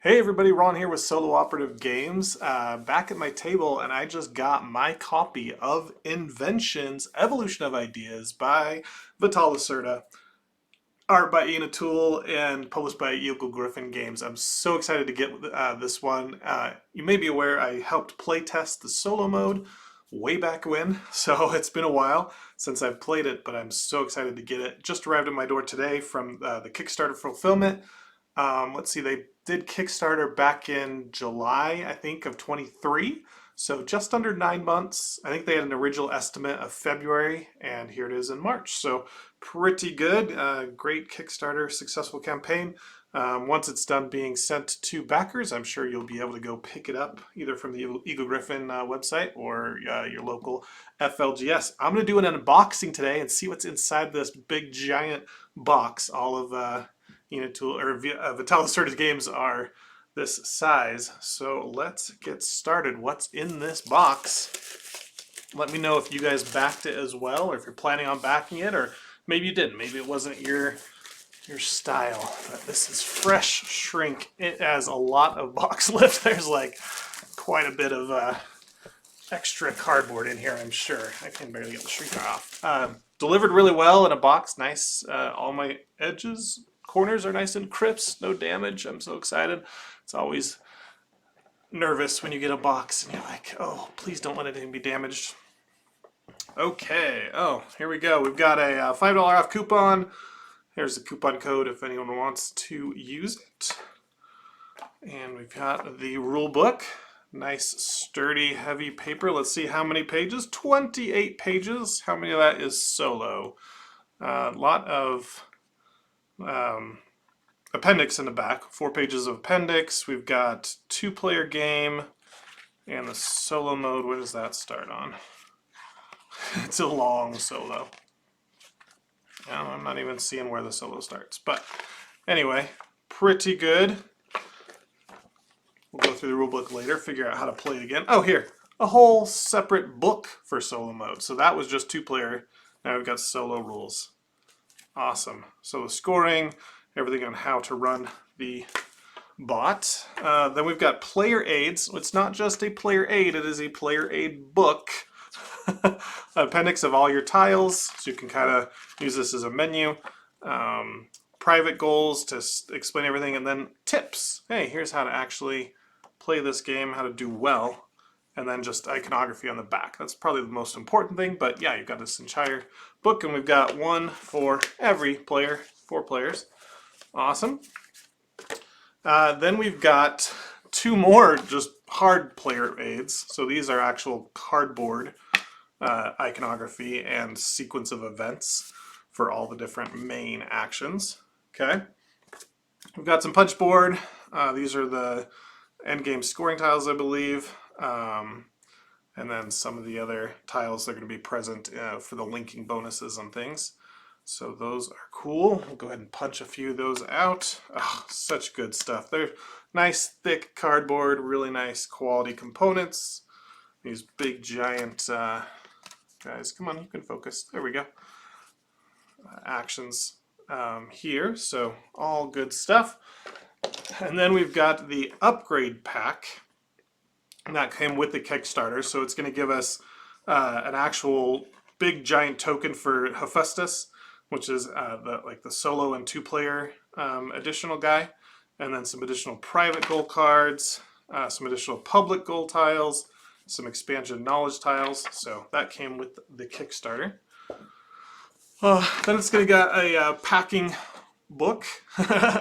Hey everybody, Ron here with Solo Operative Games, back at my table, and I just got my copy of Inventions, Evolution of Ideas by Lacerda, art by Ian O'Toole, and published by Eagle-Gryphon Games. I'm so excited to get this one. You may be aware I helped playtest the solo mode way back when, so it's been a while since I've played it, but I'm so excited to get it. Just arrived at my door today from the Kickstarter fulfillment. Let's see, they did Kickstarter back in July, I think, of 23. So just under 9 months. I think they had an original estimate of February, and here it is in March. So pretty good. Great Kickstarter, successful campaign. Once it's done being sent to backers, I'm sure you'll be able to go pick it up either from the Eagle-Gryphon website or your local FLGS. I'm going to do an unboxing today and see what's inside this big giant box. All of Tool or Lacerda games are this size. So let's get started. What's in this box? Let me know if you guys backed it as well, or if you're planning on backing it, or maybe you didn't. Maybe it wasn't your style. But this is fresh shrink. It has a lot of box lift. There's like quite a bit of extra cardboard in here, I'm sure. I can barely get the shrink off. Delivered really well in a box. Nice. All my edges, corners are nice and crisp, no damage. I'm so excited. It's always nervous when you get a box and you're like, oh, please don't let anything be damaged. Okay, oh, here we go. We've got a $5 off coupon. Here's the coupon code if anyone wants to use it. And we've got the rule book. Nice, sturdy, heavy paper. Let's see how many pages. 28 pages. How many of that is solo? A lot of appendix in the back. 4 pages of appendix. We've got 2-player game. And the solo mode, where does that start on? It's a long solo. I'm not even seeing where the solo starts. But anyway, pretty good. We'll go through the rulebook later, figure out how to play it again. Oh, here, a whole separate book for solo mode. So that was just 2-player. Now we've got solo rules. Awesome. So the scoring, everything on how to run the bot. Then we've got player aids. It's not just a player aid, it is a player aid book. Appendix of all your tiles, so you can kind of use this as a menu. Private goals to explain everything, and then tips. Hey, here's how to actually play this game, how to do well, and then just iconography on the back. That's probably the most important thing, but yeah, you've got this entire book, and we've got one for every player, 4 players. Awesome. Then we've got 2 more just hard player aids. So these are actual cardboard iconography and sequence of events for all the different main actions. Okay. We've got some punch board. These are the endgame scoring tiles, I believe. And then some of the other tiles that are going to be present for the linking bonuses and things. So those are cool. We'll go ahead and punch a few of those out. Oh, such good stuff. They're nice, thick cardboard, really nice quality components. These big, giant guys. Come on, you can focus. There we go. Actions here. So all good stuff. And then we've got the upgrade pack. And that came with the Kickstarter. So it's going to give us an actual big, giant token for Hephaestus, which is the solo and 2-player additional guy, and then some additional private goal cards, some additional public goal tiles, some expansion knowledge tiles. So that came with the Kickstarter. Then it's going to get a packing book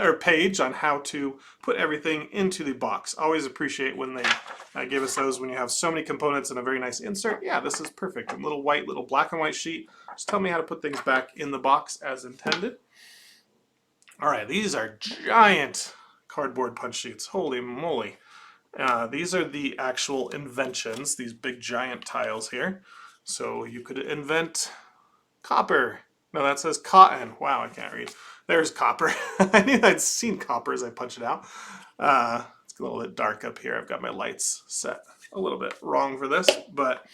or page on how to put everything into the box. Always appreciate when they give us those when you have so many components in a very nice insert. Yeah, this is perfect. A little black and white sheet. Just tell me how to put things back in the box as intended. All right, these are giant cardboard punch sheets. Holy moly. These are the actual inventions, these big giant tiles here. So you could invent copper. No, that says cotton. Wow, I can't read. There's copper. I knew I'd seen copper as I punched it out. It's a little bit dark up here. I've got my lights set a little bit wrong for this, but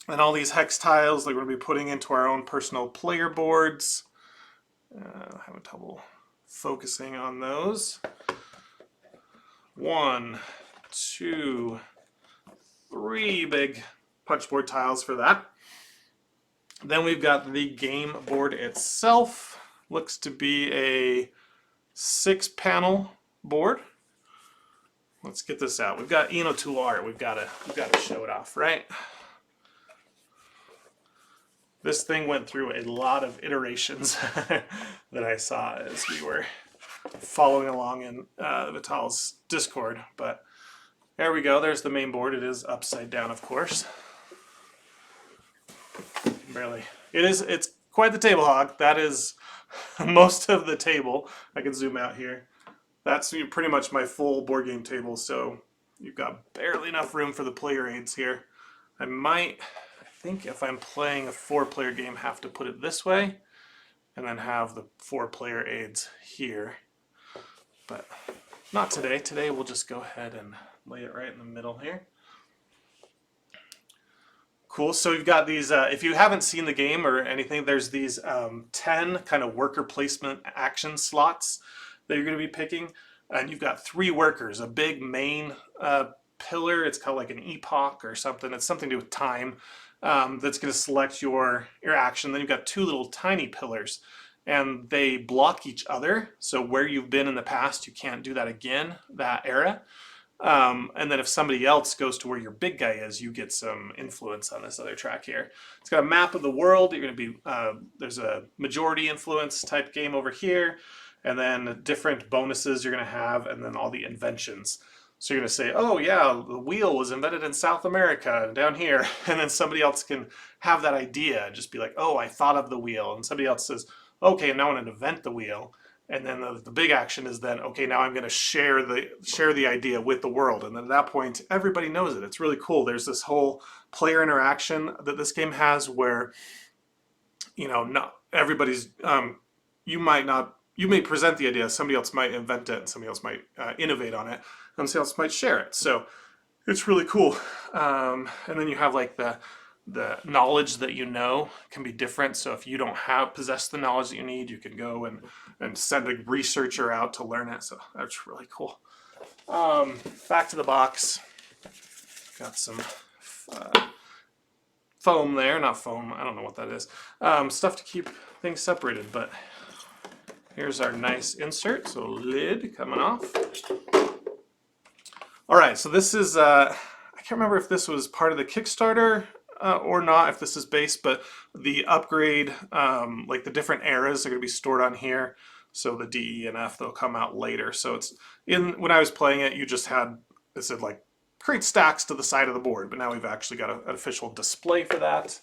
and all these hex tiles that we're going to be putting into our own personal player boards. I have trouble focusing on those. 1, 2, 3 big punchboard tiles for that. Then we've got the game board itself. Looks to be a 6-panel board. Let's get this out. We've got Eno tool art. We've got to show it off, right? This thing went through a lot of iterations that I saw as we were following along in Vital's Discord. But there we go. There's the main board. It is upside down, of course. Barely. It's quite the table hog. That is most of the table. I can zoom out here. That's pretty much my full board game table. So you've got barely enough room for the player aids here. I think if I'm playing a 4-player game, have to put it this way and then have the 4-player aids here. But not today. Today we'll just go ahead and lay it right in the middle here. Cool. So you've got these, if you haven't seen the game or anything, there's these 10 kind of worker placement action slots that you're going to be picking. And you've got 3 workers, a big main pillar. It's called like an epoch or something. It's something to do with time. That's going to select your action. Then you've got 2 little tiny pillars, and they block each other. So where you've been in the past, you can't do that again, that era. And then if somebody else goes to where your big guy is, you get some influence on this other track here. It's got a map of the world. You're going to be there's a majority influence type game over here, and then different bonuses you're going to have, and then all the inventions. So you're going to say, oh yeah, the wheel was invented in South America down here. And then somebody else can have that idea and just be like, oh, I thought of the wheel. And somebody else says, okay, now I'm going to invent the wheel. And then the big action is then, okay, now I'm going to share the idea with the world. And then at that point, everybody knows it. It's really cool. There's this whole player interaction that this game has where, you know, not everybody's, you may present the idea, somebody else might invent it, and somebody else might innovate on it, and somebody else might share it. So it's really cool. And then you have like the knowledge that you know can be different. So if you don't possess the knowledge that you need, you can go and send a researcher out to learn it. So that's really cool. Back to the box. Got some foam there, not foam, I don't know what that is. Stuff to keep things separated, but here's our nice insert, so lid coming off. All right, so this is, I can't remember if this was part of the Kickstarter or not, if this is base, but the upgrade, like the different eras are going to be stored on here. So the D, E, and F, they'll come out later. So it's when I was playing it, you just had, it said like create stacks to the side of the board, but now we've actually got an official display for that.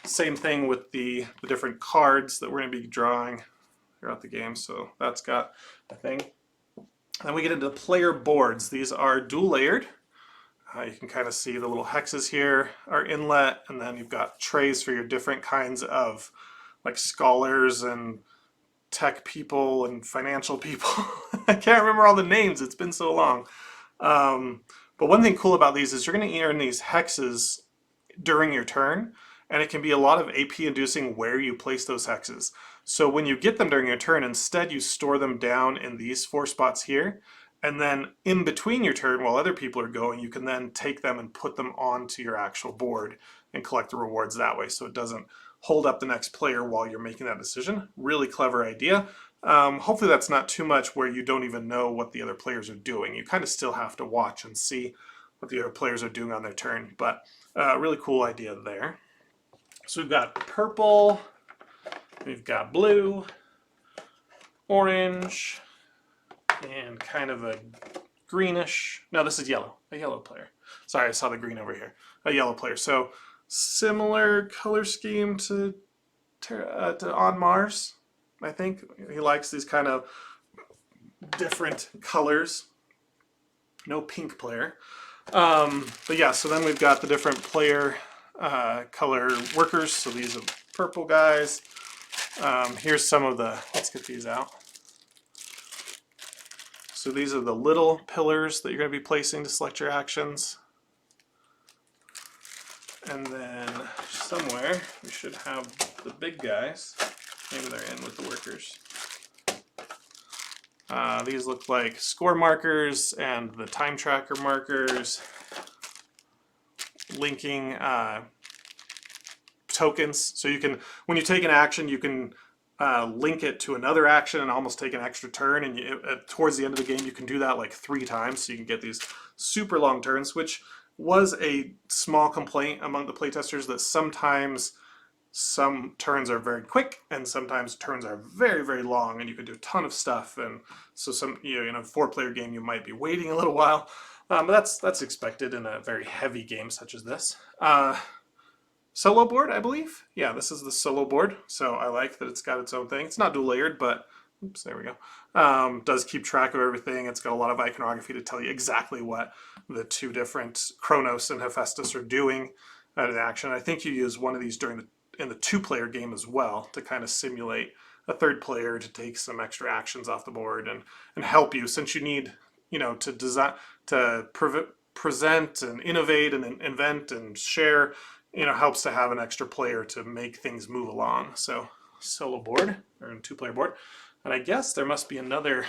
Same thing with the different cards that we're going to be drawing throughout the game. So that's got a thing. Then we get into player boards. These are dual layered. You can kind of see the little hexes here are inlet, and then you've got trays for your different kinds of like scholars and tech people and financial people. I can't remember all the names, it's been so long. But one thing cool about these is you're going to earn these hexes during your turn, and it can be a lot of AP inducing where you place those hexes. So when you get them during your turn, instead you store them down in these 4 spots here, and then in between your turn while other people are going, you can then take them and put them onto your actual board and collect the rewards that way, so it doesn't hold up the next player while you're making that decision. Really clever idea. Hopefully that's not too much where you don't even know what the other players are doing. You kind of still have to watch and see what the other players are doing on their turn, but really cool idea there. So we've got purple, we've got blue, orange, and kind of a greenish, no, this is yellow, a yellow player. Sorry, I saw the green over here. A yellow player. So similar color scheme to On Mars, I think. He likes these kind of different colors. No pink player. But yeah, so then we've got the different player color workers. So these are purple guys. Here's some of the, let's get these out. So these are the little pillars that you're going to be placing to select your actions. And then somewhere we should have the big guys. Maybe they're in with the workers. These look like score markers and the time tracker markers, linking tokens. So you can, when you take an action, you can link it to another action and almost take an extra turn. And towards the end of the game, you can do that like 3 times. So you can get these super long turns, which was a small complaint among the playtesters, that sometimes some turns are very quick and sometimes turns are very, very long, and you can do a ton of stuff. And so some, in a 4-player game, you might be waiting a little while. But that's expected in a very heavy game such as this. Solo board, I believe. Yeah, this is the solo board. So I like that it's got its own thing. It's not dual layered, but oops, there we go. Does keep track of everything. It's got a lot of iconography to tell you exactly what the 2 different Kronos and Hephaestus are doing in action. I think you use one of these in the 2-player game as well to kind of simulate a 3rd player to take some extra actions off the board and help you, since you need, to design, to present and innovate and invent and share. Helps to have an extra player to make things move along. So solo board, or 2-player board. And I guess there must be another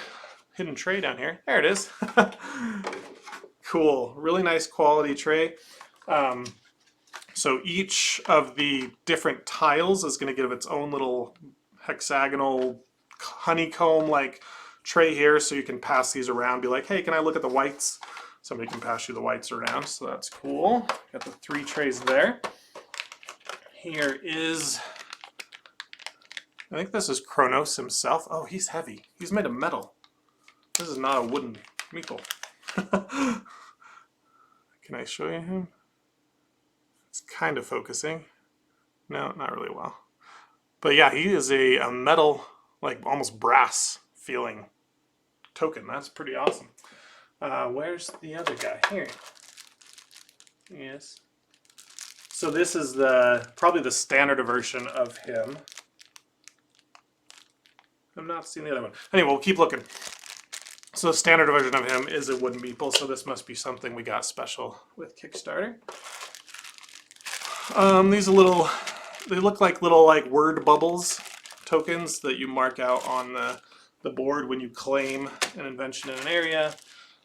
hidden tray down here. There it is. Cool, really nice quality tray. So each of the different tiles is going to give its own little hexagonal honeycomb-like tray here, so you can pass these around, be like, hey, can I look at the whites? Somebody can pass you the whites around, so that's cool. Got the 3 trays there. Here is, I think this is Kronos himself. Oh, he's heavy. He's made of metal. This is not a wooden meeple. Can I show you him? It's kind of focusing. No, not really well. But yeah, he is a metal, like almost brass feeling token. That's pretty awesome. Where's the other guy? Here. Yes. So this is probably the standard version of him. I'm not seeing the other one. Anyway, we'll keep looking. So the standard version of him is a wooden meeple, so this must be something we got special with Kickstarter. These are they look like little word bubbles tokens that you mark out on the board when you claim an invention in an area.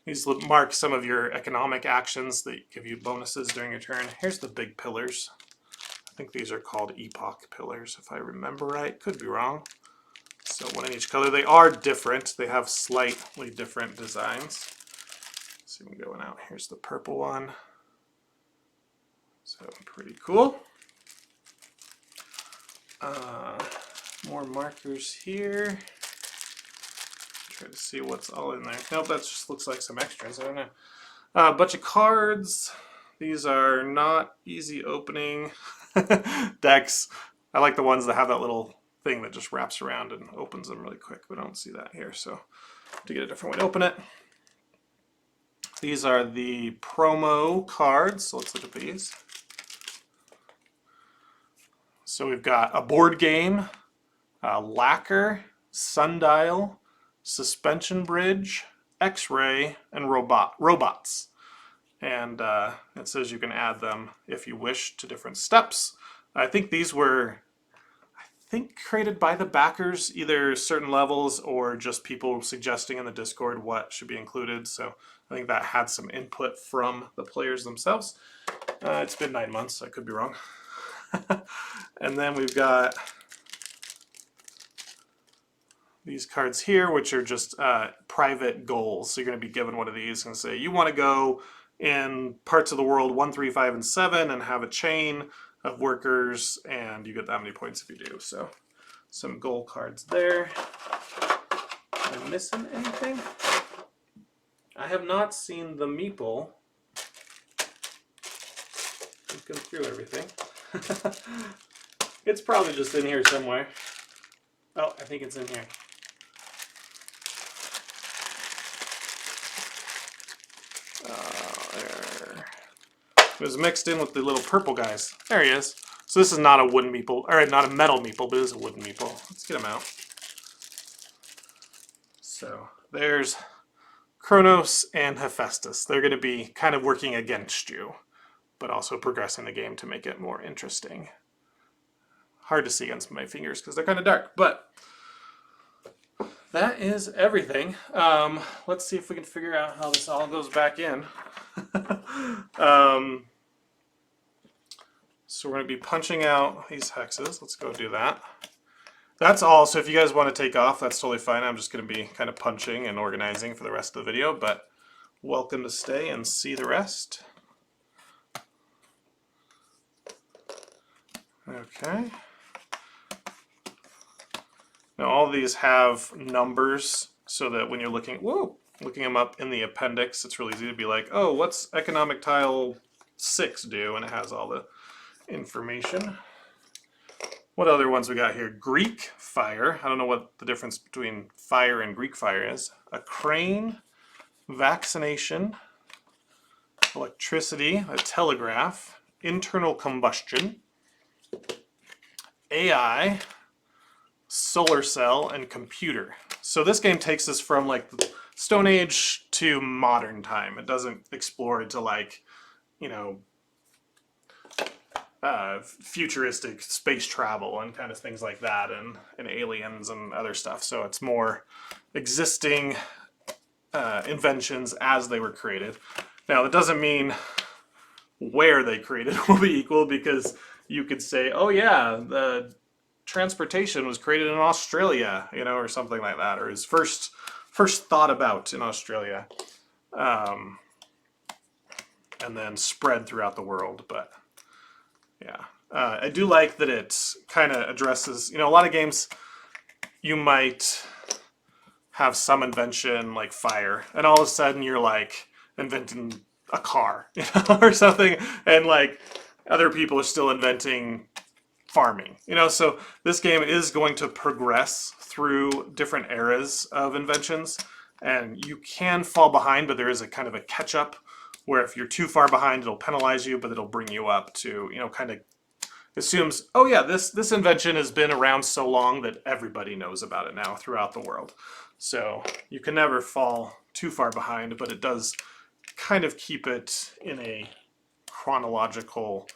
These mark some of your economic actions that give you bonuses during your turn. Here's the big pillars. I think these are called epoch pillars, if I remember right. Could be wrong. So 1 in each color. They are different. They have slightly different designs. Let's see, I'm going out. Here's the purple one. So pretty cool. More markers here. Try to see what's all in there. Nope, that just looks like some extras. I don't know. A bunch of cards. These are not easy opening decks. I like the ones that have that little thing that just wraps around and opens them really quick. We don't see that here, so to get a different way to open it. These are the promo cards. So let's look at these. So we've got a board game, lacquer, sundial, suspension bridge, X-ray, and robots. And it says you can add them if you wish to different steps. I think these were, created by the backers, either certain levels or just people suggesting in the Discord what should be included. So I think that had some input from the players themselves. It's been 9 months, so I could be wrong. And then we've got these cards here, which are just private goals. So you're going to be given one of these and say, you want to go in parts of the world 1, 3, 5, and 7 and have a chain of workers, and you get that many points if you do. So some goal cards there. Am I missing anything? I have not seen the meeple. Looking through everything. It's probably just in here somewhere. Oh, I think it's in here. There. It was mixed in with the little purple guys. There he is. So this is not a wooden meeple, or not a metal meeple, but it is a wooden meeple. Let's get him out. So there's Kronos and Hephaestus. They're going to be kind of working against you, but also progressing the game to make it more interesting. Hard to see against my fingers because they're kind of dark, but that is everything. Let's see if we can figure out how this all goes back in. So we're going to be punching out these hexes. Let's go do that. That's all. So if you guys want to take off, that's totally fine. I'm just going to be kind of punching and organizing for the rest of the video, but welcome to stay and see the rest. Okay. Now all of these have numbers so that when you're looking them up in the appendix, it's really easy to be like, oh, what's economic tile 6 do? And it has all the information. What other ones we got here? Greek fire. I don't know what the difference between fire and Greek fire is. A crane, vaccination, electricity, a telegraph, internal combustion, AI, solar cell, and computer. So this game takes us from like Stone Age to modern time. It doesn't explore into like, you know, futuristic space travel and kind of things like that, and aliens and other stuff. So it's more existing inventions as they were created. Now, that doesn't mean where they created will be equal, because you could say, oh yeah, the transportation was created in Australia, you know, or something like that, or is first thought about in Australia, and then spread throughout the world. But yeah, I do like that it kind of addresses, you know, a lot of games you might have some invention like fire, and all of a sudden you're like inventing a car, you know, or something, and like other people are still inventing farming, you know. So this game is going to progress through different eras of inventions, and you can fall behind, but there is a kind of a catch up where if you're too far behind, it'll penalize you, but it'll bring you up to, you know, kind of assumes, oh yeah, this invention has been around so long that everybody knows about it now throughout the world. So you can never fall too far behind, but it does kind of keep it in a chronological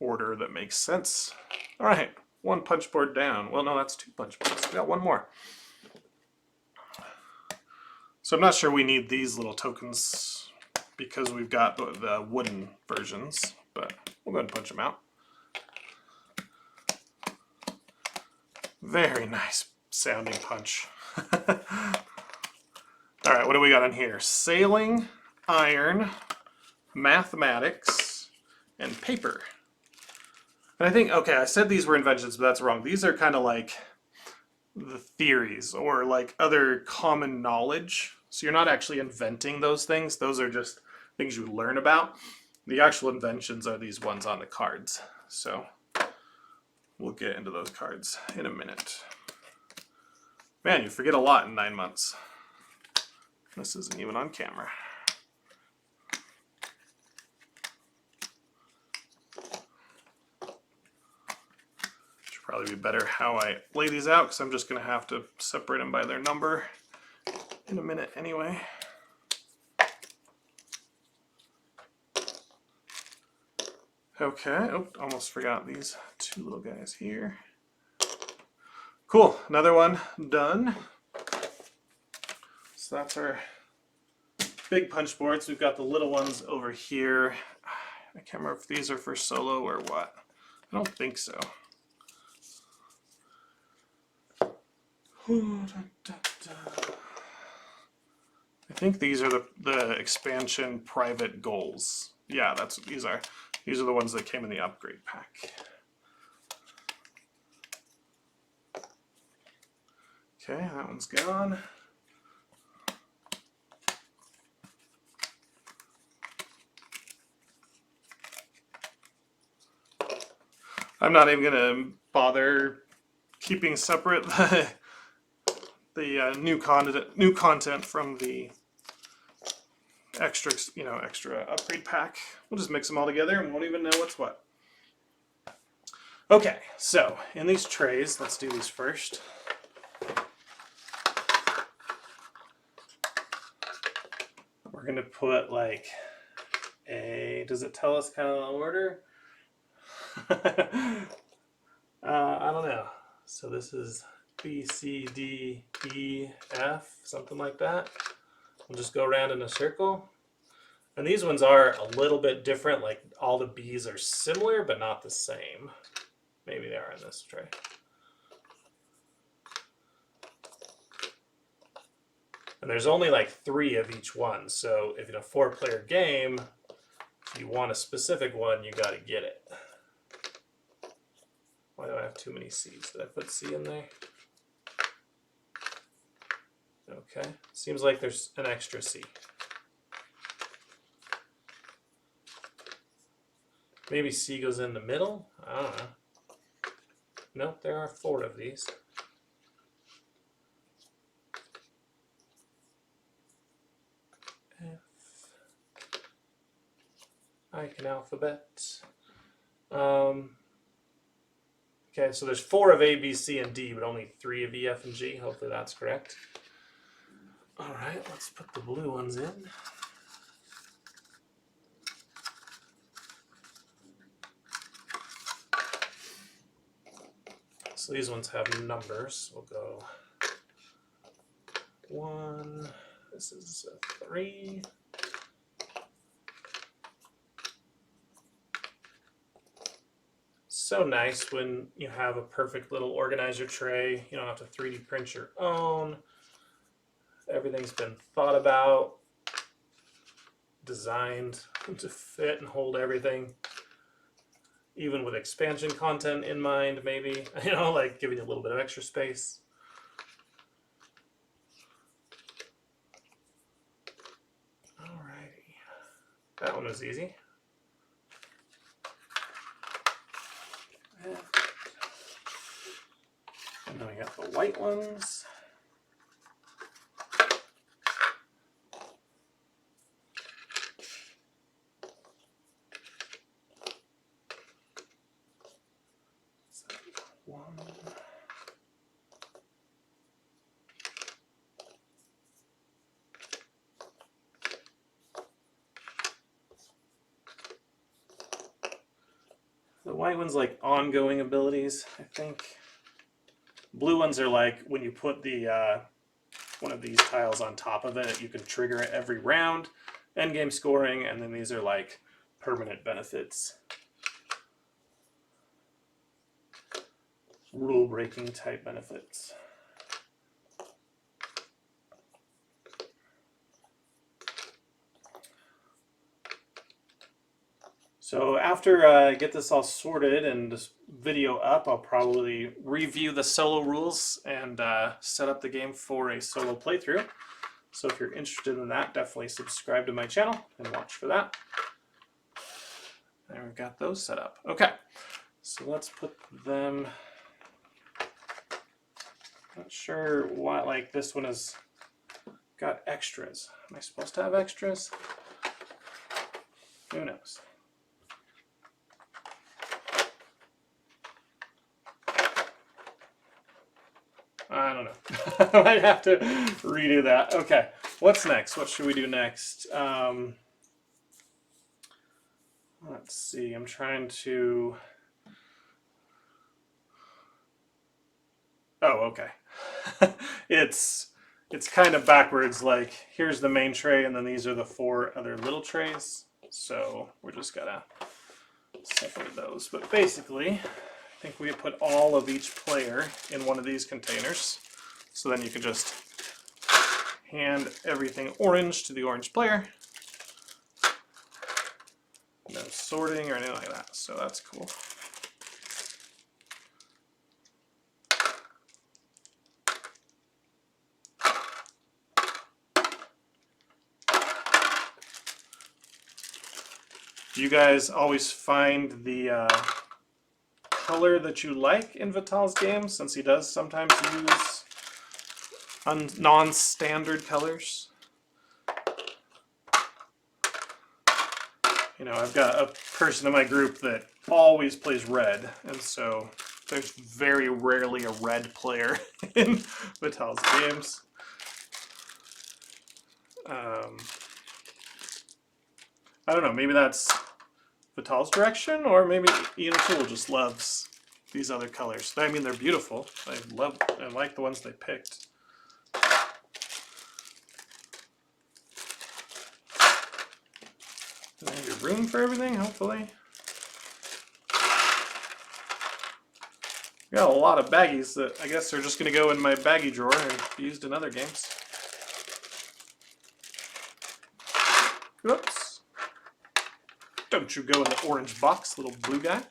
order that makes sense. All right, one punch board down. Well, no, that's 2 punch boards. We got one more. So I'm not sure we need these little tokens because we've got the wooden versions, but we'll go ahead and punch them out. Very nice sounding punch. All right, what do we got on here? Sailing, iron, mathematics, and paper. And I think, okay, I said these were inventions, but that's wrong. These are kind of like the theories or like other common knowledge. So you're not actually inventing those things. Those are just things you learn about. The actual inventions are these ones on the cards. So we'll get into those cards in a minute. Man, you forget a lot in 9 months. This isn't even on camera. Should probably be better how I lay these out, because I'm just going to have to separate them by their number in a minute anyway. Okay, oh, almost forgot these 2 little guys here. Cool, another one done. So that's our big punch boards. We've got the little ones over here. I can't remember if these are for solo or what. I don't think so. I think these are the expansion private goals. Yeah, that's what these are. These are the ones that came in the upgrade pack. Okay, that one's gone. I'm not even gonna bother keeping separate the new content from the extra upgrade pack. We'll just mix them all together and won't even know what's what. Okay, so in these trays, let's do these first. We're gonna put like does it tell us kind of the order? I don't know. So this is B, C, D, E, F, something like that. We'll just go around in a circle. And these ones are a little bit different, like all the B's are similar, but not the same. Maybe they are in this tray. And there's only like 3 of each one. So if in a 4-player game, if you want a specific one, you got to get it. Why do I have too many C's? Did I put C in there? Okay. Seems like there's an extra C. Maybe C goes in the middle? I don't know. Nope, there are 4 of these. Icon alphabet. Okay, so there's 4 of A, B, C, and D, but only 3 of E, F, and G. Hopefully that's correct. All right, let's put the blue ones in. So these ones have numbers. We'll go 1. This is a 3. So nice when you have a perfect little organizer tray. You don't have to 3D print your own. Everything's been thought about, designed to fit and hold everything. Even with expansion content in mind, maybe, like giving you a little bit of extra space. Alrighty, that one was easy. And then we got the white ones. The white one's like ongoing abilities, I think. Blue ones are like when you put the one of these tiles on top of it, you can trigger it every round, endgame scoring, and then these are like permanent benefits. Rule-breaking type benefits. So after I get this all sorted and this video up, I'll probably review the solo rules and set up the game for a solo playthrough. So if you're interested in that, definitely subscribe to my channel and watch for that. And we've got those set up. Okay, so let's put them... Not sure why, like this one has got extras. Am I supposed to have extras? Who knows? I don't know. I might have to redo that. Okay, what's next? What should we do next? Let's see. I'm trying to... Oh, okay. It's kind of backwards. Like, here's the main tray, and then these are the 4 other little trays. So we're just gonna separate those. But basically, I think we put all of each player in one of these containers. So then you can just hand everything orange to the orange player. No sorting or anything like that. So that's cool. Do you guys always find the color that you like in Vital's games, since he does sometimes use non-standard colors? I've got a person in my group that always plays red, and so there's very rarely a red player in Vital's games. I don't know, maybe that's Vital's direction, or maybe Ian Tool just loves these other colors. I mean, they're beautiful. I love and like the ones they picked. And I have your room for everything, hopefully. Got a lot of baggies that I guess are just going to go in my baggie drawer and be used in other games. Oops. Don't you go in the orange box, little blue guy.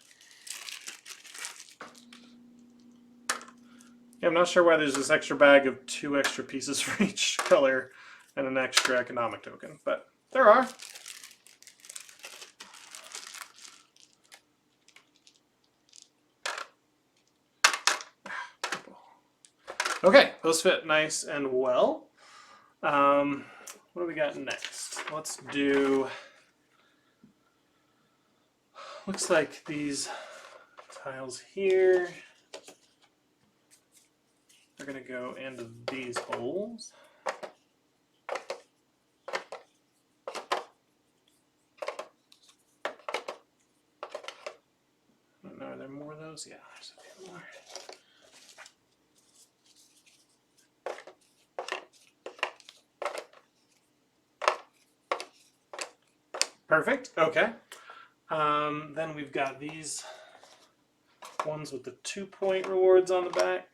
Yeah, I'm not sure why there's this extra bag of 2 extra pieces for each color and an extra economic token, but there are. Okay, those fit nice and well. What do we got next? Let's do, looks like these tiles here are going to go into these holes. I don't know, are there more of those? Yeah, there's a few more. Perfect, okay. Then we've got these ones with the 2-point rewards on the back.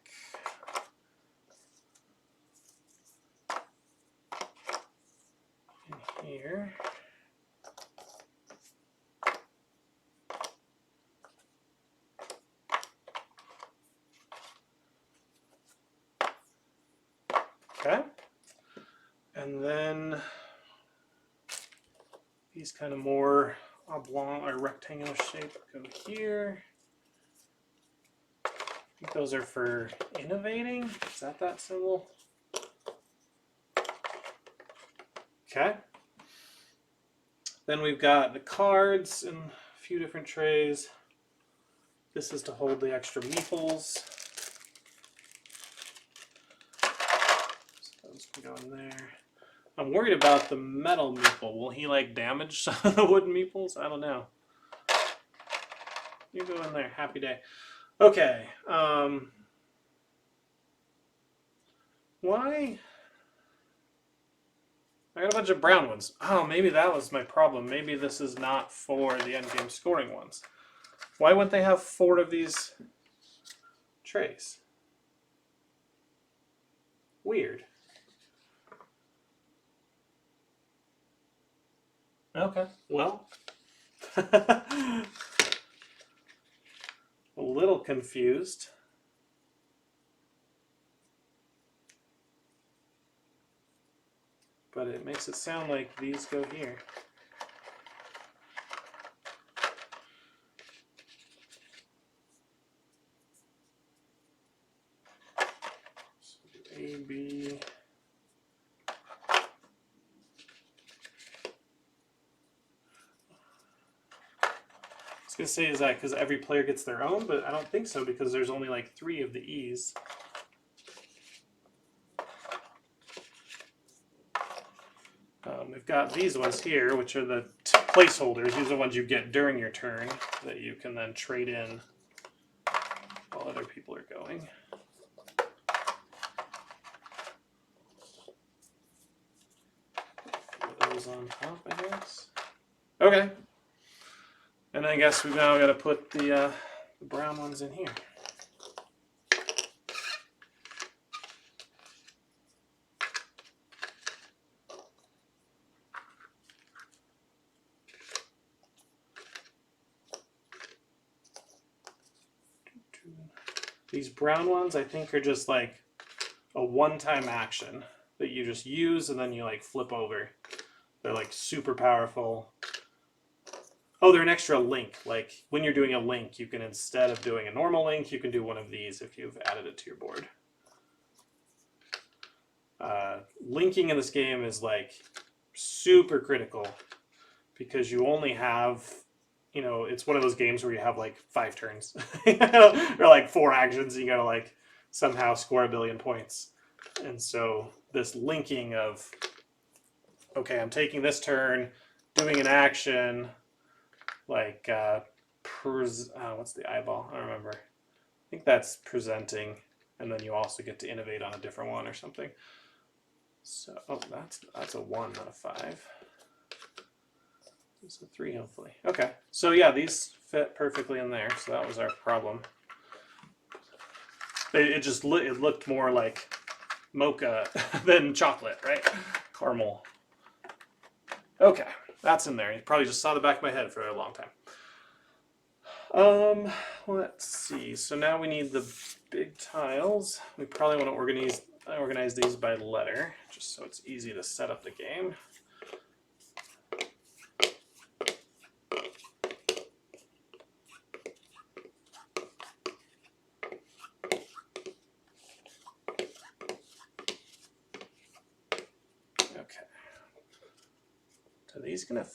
In here. Okay. And then these kind of more oblong or rectangular shape go here. I think those are for innovating. Is that symbol? Okay. Then we've got the cards in a few different trays. This is to hold the extra meeples. So those can go in there. I'm worried about the metal meeple. Will he like damage some of the wooden meeples? I don't know. You go in there. Happy day. Okay. Why? I got a bunch of brown ones. Oh, maybe that was my problem. Maybe this is not for the endgame scoring ones. Why wouldn't they have 4 of these trays? Weird. Okay, well. A little confused. But it makes it sound like these go here. So A, B. I was going to say, is that because every player gets their own? But I don't think so, because there's only like 3 of the E's. We've got these ones here, which are the placeholders. These are the ones you get during your turn that you can then trade in while other people are going. Put those on top, I guess. Okay. And I guess we've now got to put the brown ones in here. These brown ones, I think, are just like a one-time action that you just use and then you like flip over. They're like super powerful. Oh, they're an extra link. Like when you're doing a link, you can, instead of doing a normal link, you can do one of these if you've added it to your board. Linking in this game is like super critical because you only have, you know, it's one of those games where you have like 5 turns or like 4 actions. You gotta like somehow score 1 billion points. And so this linking of, okay, I'm taking this turn, doing an action, like, what's the eyeball? I don't remember. I think that's presenting. and then you also get to innovate on a different one or something. So, oh, that's a 1, not a 5. It's a 3, hopefully. Okay, so yeah, these fit perfectly in there, so that was our problem. It looked more like mocha than chocolate, right? Caramel. Okay, that's in there. You probably just saw the back of my head for a long time. Let's see. So now we need the big tiles. We probably want to organize these by letter, just so it's easy to set up the game. Are these gonna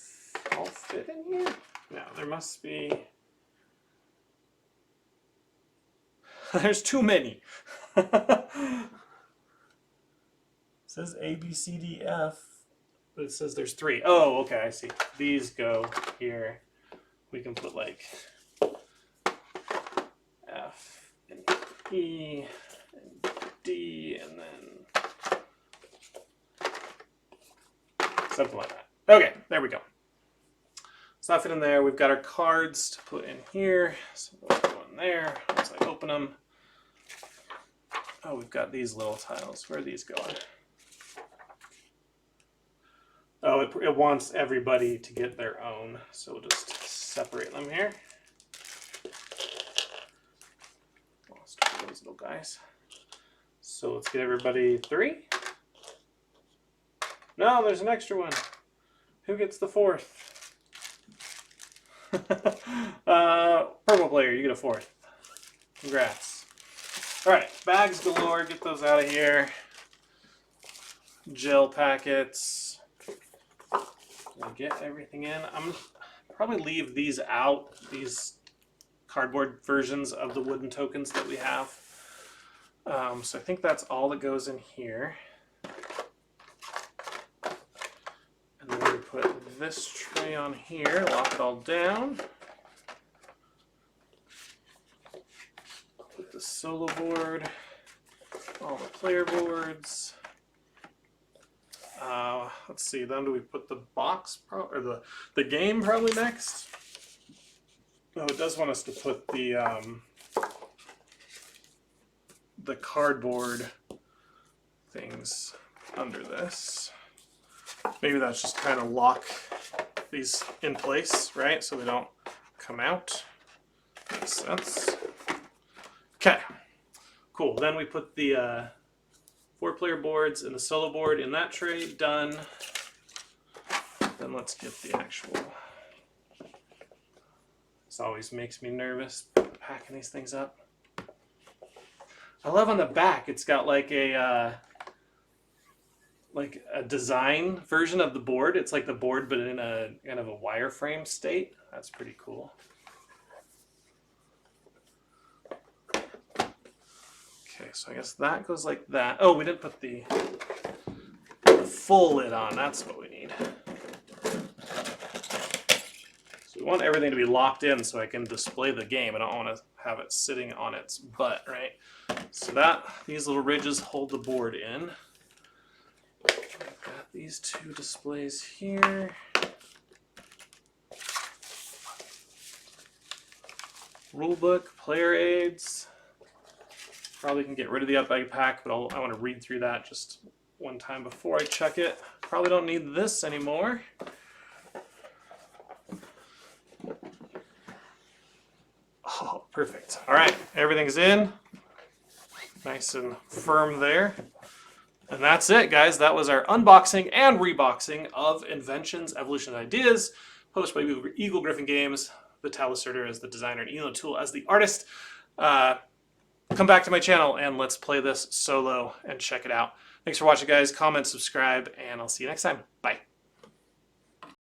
all fit in here? No, there must be. There's too many. It says A, B, C, D, F, but it says there's 3. Oh, okay, I see. These go here. We can put like F and E and D and then something like that. Okay, there we go. So that fit in there. We've got our cards to put in here. So those go in there. Once I open them. Oh, we've got these little tiles. Where are these going? Oh, it wants everybody to get their own. So we'll just separate them here. Lost all those little guys. So let's get everybody 3. No, there's an extra one. Who gets the 4th? Purple player, you get a 4th. Congrats. Alright, bags galore, get those out of here. Gel packets. Get everything in. I'm probably leave these out, these cardboard versions of the wooden tokens that we have. So I think that's all that goes in here. And then we put this tray on here, lock it all down. Put the solo board, all the player boards. Let's see, then do we put the box, or the game probably next? Oh, it does want us to put the cardboard things under this. Maybe that's just kind of lock these in place, right? So they don't come out. Makes sense. Okay, cool. Then we put the 4-player boards and the solo board in that tray. Done. Then let's get the actual. This always makes me nervous packing these things up. I love on the back. It's got like a design version of the board. It's like the board, but in a kind of a wireframe state. That's pretty cool. Okay, so I guess that goes like that. Oh, we didn't put the full lid on. That's what we need. So we want everything to be locked in so I can display the game. I don't want to have it sitting on its butt, right? So these little ridges hold the board in. I've got these 2 displays here. Rulebook, player aids. Probably can get rid of the up-bag pack, but I want to read through that just one time before I check it. Probably don't need this anymore. Oh, perfect. All right, everything's in. Nice and firm there. And that's it, guys. That was our unboxing and reboxing of Inventions, Evolution Ideas, published by Eagle-Gryphon Games. The Lacerda as the designer and Elo Tool as the artist. Come back to my channel and let's play this solo and check it out. Thanks for watching, guys. Comment, subscribe, and I'll see you next time. Bye.